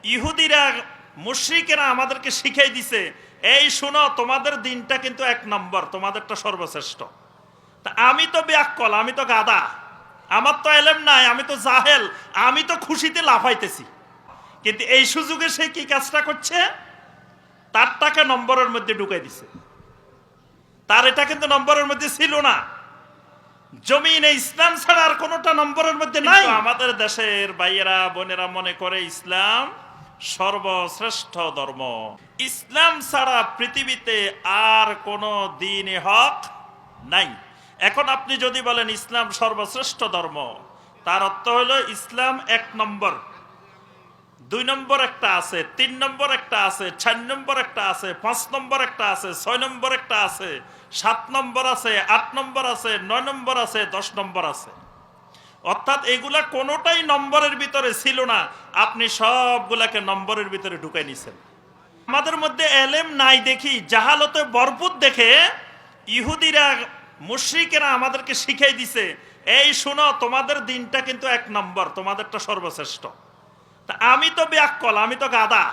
ইহুদিরা মুশরিকেরা আমাদেরকে শিখাই দিছে, এই শোনো তোমাদের দিনটা কিন্তু এক নম্বর, তোমাদেরটা সর্বশ্রেষ্ঠ। তা আমি তো ব্যাককল, আমি তো গাদা, আমার তো এলেম নাই, আমি তো জাহেল, আমি তো খুশিতে লাফাইতেছি। কিন্তু এই সুযোগে সে কি কাজটা করছে, তার টাকা নম্বরের মধ্যে ঢুকাই দিছে। তার এটা কিন্তু নম্বরের মধ্যে ছিল না। জমিনে ইসলাম ছাড়া আর কোনোটা নম্বরের মধ্যে নাই। আমাদের দেশের ভাইয়েরা বোনেরা মনে করে ইসলাম সর্বশ্রেষ্ঠ ধর্ম, ইসলাম ছাড়া পৃথিবীতে আর কোনো দ্বীন হক নাই। এখন আপনি যদি বলেন ইসলাম সর্বশ্রেষ্ঠ ধর্ম, তার অর্থ হলো ইসলাম এক নম্বর, 2 নম্বর একটা আছে, 3 নম্বর একটা আছে, 4 নম্বর একটা আছে, 5 নম্বর একটা আছে, 6 নম্বর একটা আছে, 7 নম্বর আছে, 8 নম্বর আছে, 9 নম্বর আছে, 10 নম্বর আছে। অর্থাৎ এগুলা কোনোটাই নম্বরের ভিতরে ছিল না, আপনি সবগুলাকে নম্বরের ভিতরে ঢুকাই নিছেন। আমাদের মধ্যে এলেম নাই দেখি, জাহালতে ভরপুর দেখে ইহুদিরা মুশরিকেরা আমাদেরকে শিখাই দিছে, এই শোনো তোমাদের দিনটা কিন্তু এক নম্বর, তোমাদেরটা সর্বশ্রেষ্ঠ। তা আমি তো ব্যাককল, আমি তো গাদা,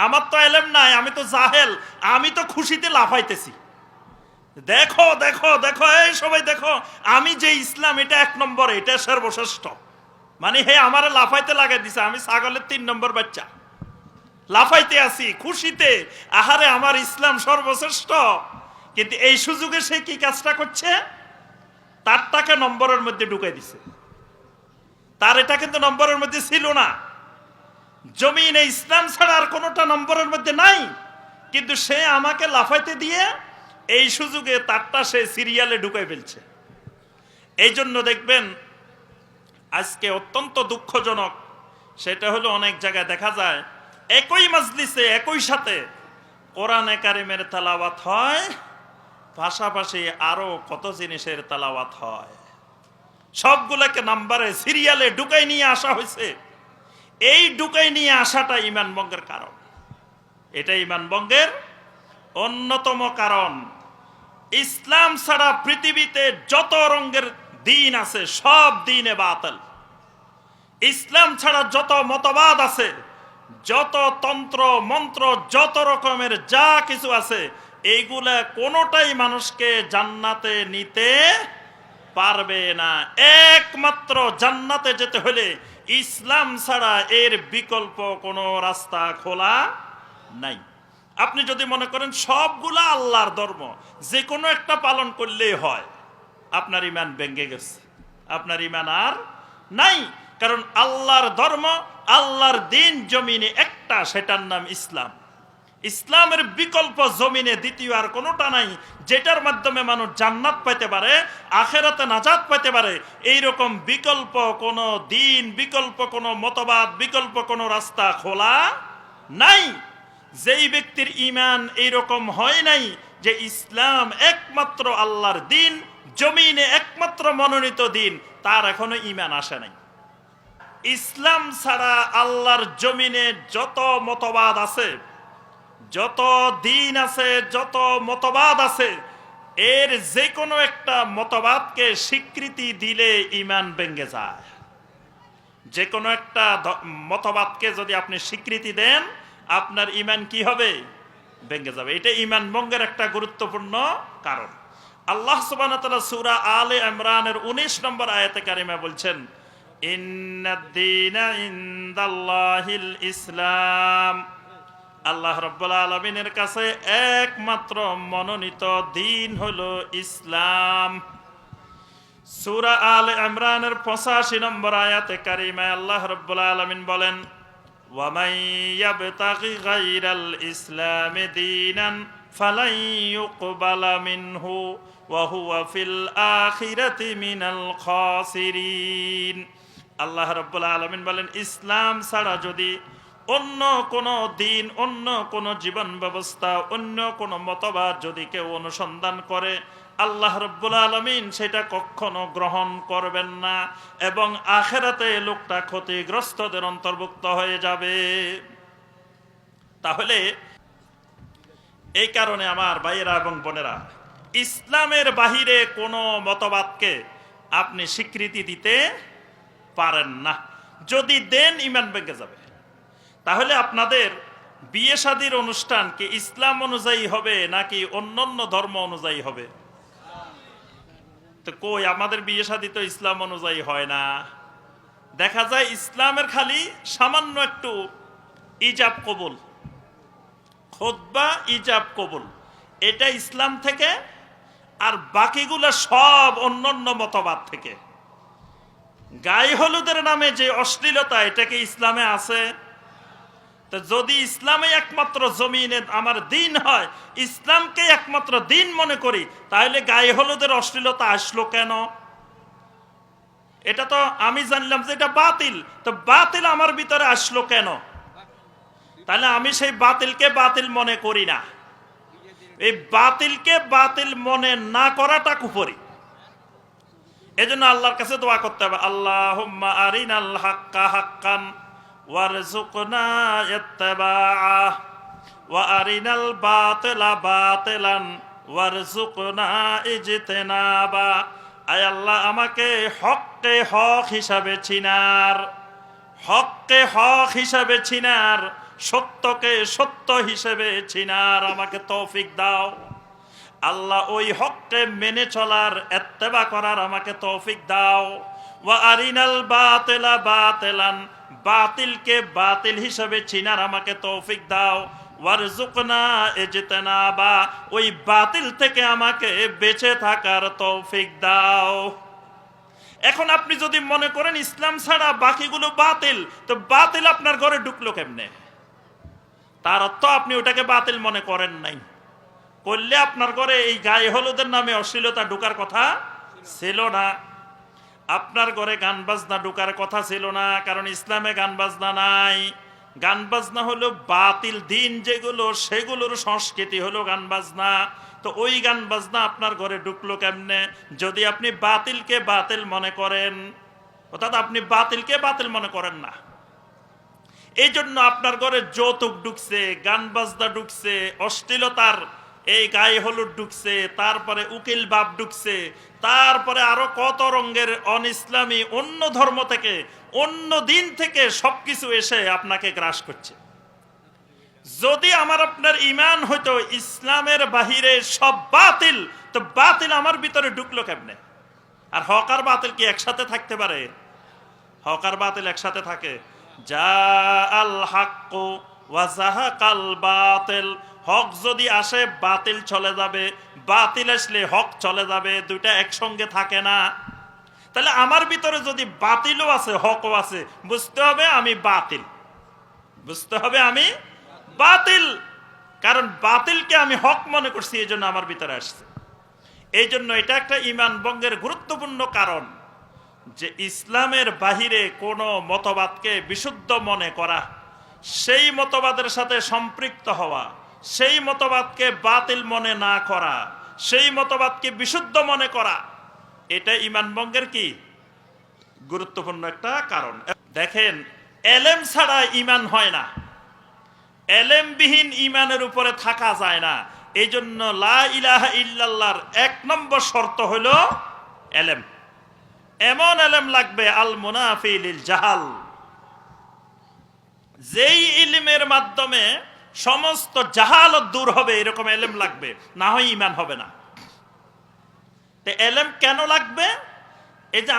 আমার তো এলেম নাই, আমি তো জাহেল, আমি তো খুশিতে লাফাইতেছি। দেখো দেখো দেখো, এই সবাই দেখো, আমি যে ইসলাম এটা এক নম্বর, এটা সর্বশ্রেষ্ঠ। মানে হে আমারে লাফাইতে লাগাই দিছে, আমি ছাগলের 3 নম্বর বাচ্চা, লাফাইতে আছি খুশিতে, আহারে আমার ইসলাম সর্বশ্রেষ্ঠ। কিন্তু এই সুযোগে সে কি কাজটা করছে, তার টাকা নম্বরের মধ্যে ঢুকাই দিছে। তার এটা কিন্তু নম্বরের মধ্যে ছিল না। জমিনে ইসলাম ছাড়া আর কোনোটা নম্বরের মধ্যে নাই, কিন্তু সে আমাকে লাফাইতে দিয়ে এই সুযোগে তারটা সে সিরিয়ালে ঢুকাই ফেলছে। এই জন্য দেখবেন আজকে অত্যন্ত দুঃখজনক, সেটা হলো অনেক জায়গায় দেখা যায় একই মাজলিসে একই সাথে কোরআনে কারিমের তেলাওয়াত হয়, পাশাপাশি আরো কত জিনিসের তেলাওয়াত হয়, সবগুলোকে নাম্বারে সিরিয়ালে ঢুকাই নিয়ে আসা হয়েছে। এই ঢুকাই নিয়ে আসাটা ইমান ভঙ্গের কারণ, এটা ইমান ভঙ্গের অন্যতম কারণ। ইসলাম ছাড়া পৃথিবীতে যত রঙের দিন আছে সব দিনে বাতিল। ইসলাম ছাড়া যত মতবাদ আছে, যত তন্ত্র মন্ত্র, যত রকমের যা কিছু আছে, এইগুলা কোনোটাই মানুষকে জান্নাতে নিতে পারবে না। একমাত্র জান্নাতে যেতে হলে ইসলাম ছাড়া এর বিকল্প কোনো রাস্তা খোলা নাই। আপনি যদি মনে করেন সবগুলা আল্লাহর ধর্ম, যে কোনো একটা পালন করলেই হয়, আপনার ইমান ভেঙে গেছে, আপনার ইমান আর নাই। কারণ আল্লাহর ধর্ম, আল্লাহর দিন জমিনে একটা, সেটার নাম ইসলাম। ইসলামের বিকল্প জমিনে দ্বিতীয় আর কোনোটা নাই, যেটার মাধ্যমে মানুষ জান্নাত পাইতে পারে, আখেরাতে নাজাত পাইতে পারে। এইরকম বিকল্প কোনো দিন, বিকল্প কোনো মতবাদ, বিকল্প কোনো রাস্তা খোলা নাই। যেই ব্যক্তির ইমান এইরকম হয় নাই যে ইসলাম একমাত্র আল্লাহর দিন, জমিনে একমাত্র মনোনীত দিন, তার এখনো ইমান আসে নাই। ইসলাম ছাড়া আল্লাহর জমিনে যত মতবাদ আছে, যত দিন আছে, যত মতবাদ আছে, এর যে কোনো একটা মতবাদকে স্বীকৃতি দিলে ইমান ভেঙে যায়। যে কোনো একটা মতবাদকে যদি আপনি স্বীকৃতি দেন, আপনার ইমান কি হবে, ভেঙে যাবে। এটা ইমান ভঙ্গের একটা গুরুত্বপূর্ণ কারণ। আল্লাহ সুবহানাহু ওয়া তাআলা সূরা আলে ইমরানের 19 নম্বর আয়াতে কারিমা বলছেন, ইন্নাদ-দীনা ইনদাল্লাহিল ইসলাম। আল্লাহ রাব্বুল আলামিনের কাছে একমাত্র মনোনীত দিন হলো ইসলাম। সূরা আলে ইমরানের 85 নম্বর আয়াতে কারিমায় আল্লাহ রাব্বুল আলামিন বলেন, ওয়া মান ইয়াবতাগি গায়রাল ইসলামি দীনান ফালান ইউকবালা মিনহু ওয়া হুয়া ফিল আখিরাতি মিনাল খাসিরিন। আল্লাহ রাব্বুল আলামিন বলেন, ইসলাম ছাড়া যদি অন্য কোনো দিন, অন্য কোনো জীবন ব্যবস্থা, অন্য কোনো মতবাদ যদি কেউ অনুসন্ধান করে, আল্লাহ রাব্বুল আলামিন সেটা কখনো গ্রহণ করবেন না, এবং আখিরাতে লোকটা ক্ষতিগ্রস্তদের অন্তর্ভুক্ত হয়ে যাবে। তাহলে এই কারণে আমার ভাইয়েরা এবং বোনেরা, ইসলামের বাহিরে কোনো মতবাদকে আপনি স্বীকৃতি দিতে পারেন না। যদি দেন, ইমান ভেঙে যাবে। তাহলে আপনাদের বিয়ে শাদীর অনুষ্ঠান কি ইসলাম অনুযায়ী হবে নাকি অন্যান্য ধর্ম অনুযায়ী হবে? তো কই, আমাদের বিয়ে শাদী তো ইসলাম অনুযায়ী হয় না। দেখা যায় ইসলামের খালি সামান্য একটু ইজাব কবুল, খুতবা ইজাব কবুল, এটা ইসলাম থেকে, আর বাকিগুলো সব অন্যান্য মতবাদ থেকে। গায়ে হলুদের নামে যে অশ্লীলতা, এটা কি ইসলামে আছে? তো যদি ইসলামে একমাত্র জমিনে আমার দিন হয়, ইসলামকে একমাত্র দিন মনে করি, তাহলে গায়ে হলুদের অশ্লীলতা আসলো কেন? এটা তো আমি জানলাম যে এটা বাতিল, তো বাতিল আমার ভিতরে আসলো কেন? তাহলে আমি সেই বাতিলকে বাতিল মনে করি না। এই বাতিলকে বাতিল মনে না করাটা কুফরি। এজন্য আল্লাহর কাছে দোয়া করতে হবে, আল্লাহুম্মা আরিনাল হাক্কা হাক্কান ওয়ারযুকনা ইত্তিবাআহ ওয়া আরিনাল বাতিলা বাতিলান ওয়ারযুকনা ইজতিনাবা। আয় আল্লাহ, আমাকে হককে হক হিসাবে চিনার, হককে হক হিসাবে চিনার, সত্যকে সত্য হিসেবে চিনার আমাকে তৌফিক দাও। আল্লাহ, ওই হককে মেনে চলার, ইত্তেবা করার আমাকে তৌফিক দাও। ওয়া আরিনাল বাতিলা বাতিলান, বাতিলকে বাতিল হিসেবে চিনার আমাকে তৌফিক দাও। ওয়ারযুকনা ইজতিনাবা, ওই বাতিল থেকে আমাকে বেঁচে থাকার তৌফিক দাও। এখন আপনি যদি মনে করেন ইসলাম ছাড়া বাকিগুলো বাতিল, তো বাতিল আপনার ঘরে ঢুকলো কেমনে? তার অর্থ আপনি ওটাকে বাতিল মনে করেন নাই। করলে আপনার ঘরে এই গায়ে হলুদের নামে অশ্লীলতা ঢোকার কথা ছিল না। আপনার ঘরে গান বাজনা ঢোকার কথা ছিল না, কারণ ইসলামে গান বাজনা নাই। গান বাজনা হলো বাতিল, দিন যেগুলো সেগুলোর সংস্কৃতি হলো গান বাজনা। তো ওই গান বাজনা আপনার ঘরে ঢুকলো কেমনে? যদি আপনি বাতিলকে বাতিল মনে করেন, অর্থাৎ আপনি বাতিলকে বাতিল মনে করেন না। এই জন্য আপনার ঘরে যৌতুক ঢুকছে, গান বাজনা ঢুকছে, অশ্লীলতার এই গায়ে হলুদ ঢুকছে, তারপরে উকিল বাপ ঢুকছে, তারপরে আরো কত রঙের অন ইসলামী অন্য ধর্ম থেকে, অন্য দিন থেকে সবকিছু এসে আপনাকে গ্রাস করছে। যদি আমার আপনার ঈমান হইতো ইসলামের বাহিরে সব বাতিল, তো বাতিল আমার ভিতরে ঢুকলো কেমনে? আর হক আর বাতিল কি একসাথে থাকতে পারে? হক আর বাতিল একসাথে থাকে? যা আল হাক্কু ওয়া যাহাকাল বাতিল, হক যদি আসে বাতিল চলে যাবে, বাতিল আসলে হক চলে যাবে, দুইটা একসঙ্গে থাকে না। তাহলে আমার ভিতরে যদি বাতিলও আছে হকও আছে, বুঝতে হবে আমি বাতিল, বুঝতে হবে আমি বাতিল, কারণ বাতিলকে আমি হক মনে করছি, এই জন্য আমার ভিতরে আসছে। এই জন্য এটা একটা ঈমান ভঙ্গের গুরুত্বপূর্ণ কারণ, যে ইসলামের বাহিরে কোনো মতবাদকে বিশুদ্ধ মনে করা, সেই মতবাদের সাথে সম্পৃক্ত হওয়া, সেই মতবাদকে বাতিল মনে না করা, সেই মতবাদকে বিশুদ্ধ মনে করা, এটা ঈমান ভঙ্গের কি গুরুত্বপূর্ণ একটা কারণ। দেখেন, এলেম ছাড়া ঈমান হয় না, এলেমবিহীন ঈমানের উপরে থাকা যায় না। এই জন্য লা ইলাহা ইল্লাল্লাহর 1 নম্বর শর্ত হলো এলেম। এমন এলেম লাগবে আল মুনাফি লিল জাহাল, যেই ইলমের মাধ্যমে সমস্ত জাহালত দূর হবে, এরকম এলেম লাগবে, না হয় ঈমান হবে না। তো এলেম কেন লাগবে? এই যে